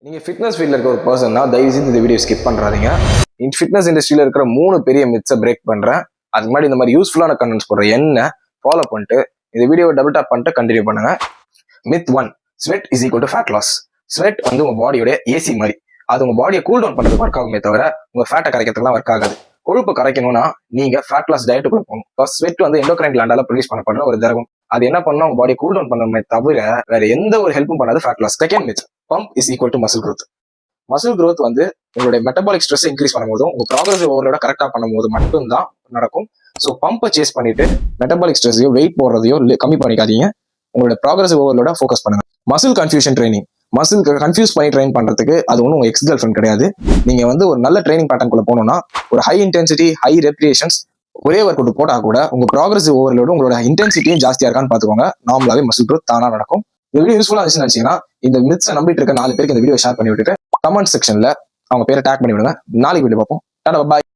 நீங்க ஃபிட்னஸ் ஃபீல்ட்ல இருக்க ஒரு பர்சன்னா தயவு செஞ்சு இந்த வீடியோ ஸ்கிப் பண்றாதீங்க. ஃபிட்னஸ் இண்டஸ்ட்ரியில இருக்கிற 3 பெரிய மித்ஸை பிரேக் பண்றேன். அதுக்கு முன்னாடி இந்த மாதிரி யூஸ்ஃபுல்லான கண்டென்ட்ஸ் போடுற என்ன ஃபாலோ பண்ணிட்டு இந்த வீடியோவை டபுள் டாப் பண்ணிட்டு கண்டினியூ பண்ணுங்க. Myth 1, sweat is equal to fat loss. Sweat வந்து உங்க பாடியோட ஏசி மாதிரி. அது உங்க பாடியை கூல் டவுன் பண்றதுக்கு ஒர்க் ஆகுமே தவிர உங்க ஃபேட்டை கரைக்கிறதுக்குலாம் ஒர்க் ஆகாது. கொழுப்பு கரைக்கணும்னா நீங்க ஃபேட் லாஸ் டயட்டுக்குள்ள போகணும். ஸ்வெட் வந்து எண்டோக்ரைன் கிளாண்டால ப்ரொடியூஸ் பண்ணப்படுற ஒரு திரவம். அது என்ன பண்ணா உங்க பாடியை கூல் டவுன் பண்ணுமே தவிர வேற எந்த ஒரு ஹெல்ப்பும் பண்ணாது fat loss. Second myth, pump is equal to muscle growth. Muscle growth வந்து உங்களுடைய மெட்டபாலிக் ஸ்ட்ரெஸ் இன்க்ரீஸ் பண்ணும்போதும் உங்க ப்ராக்ரஸிவ் ஓவர்லோட கரெக்டா பண்ணும்போது மட்டும்தான் நடக்கும். ஸோ பம்பை சேஸ் பண்ணிட்டு மெட்டபாலிக் ஸ்ட்ரெஸ்ஸையோ வெயிட் போடுறதையோ கம்மி பண்ணிக்காதீங்க. உங்களோட ப்ராக்ரஸிவ் ஓவர்லோட ஃபோக்கஸ் பண்ணுங்க. Muscle confusion training, muscle confuse பண்ணி ட்ரெயின் பண்றதுக்கு அது ஒன்றும் உங்க எக்ஸ் கேர்ள் ஃப்ரெண்ட் கிடையாது. நீங்க வந்து ஒரு நல்ல ட்ரைனிங் பேட்டர்னுக்குள்ள போனோம்னா ஒரு ஹை இன்டென்சிட்டி ஹை ரெப்ரிஷன்ஸ் ஒரே ஒர்க் அவுட் போட்டா கூட உங்க ப்ராக்ரஸிவ் ஓவர்லோட உங்களோட இன்டென்சிட்டியும் ஜாஸ்தியா இருக்கான்னு பாத்துக்கோங்க. நார்மலாவே மசில் growth தானா நடக்கும். இந்த வீடியோ யூஸ்ஃபுல்லா இருந்துச்சுன்னு நினைச்சீங்கன்னா இந்த மித்ஸை நம்பிட்டு இருக்க 4 பேருக்கு இந்த வீடியோ ஷேர் பண்ணி விட்டுட்டு கமெண்ட் செக்ஷன்ல அவங்க பேரை டேக் பண்ணி விடுங்க. நாளைக்கு வீடியோ பார்ப்போம். டாடா, பாய்.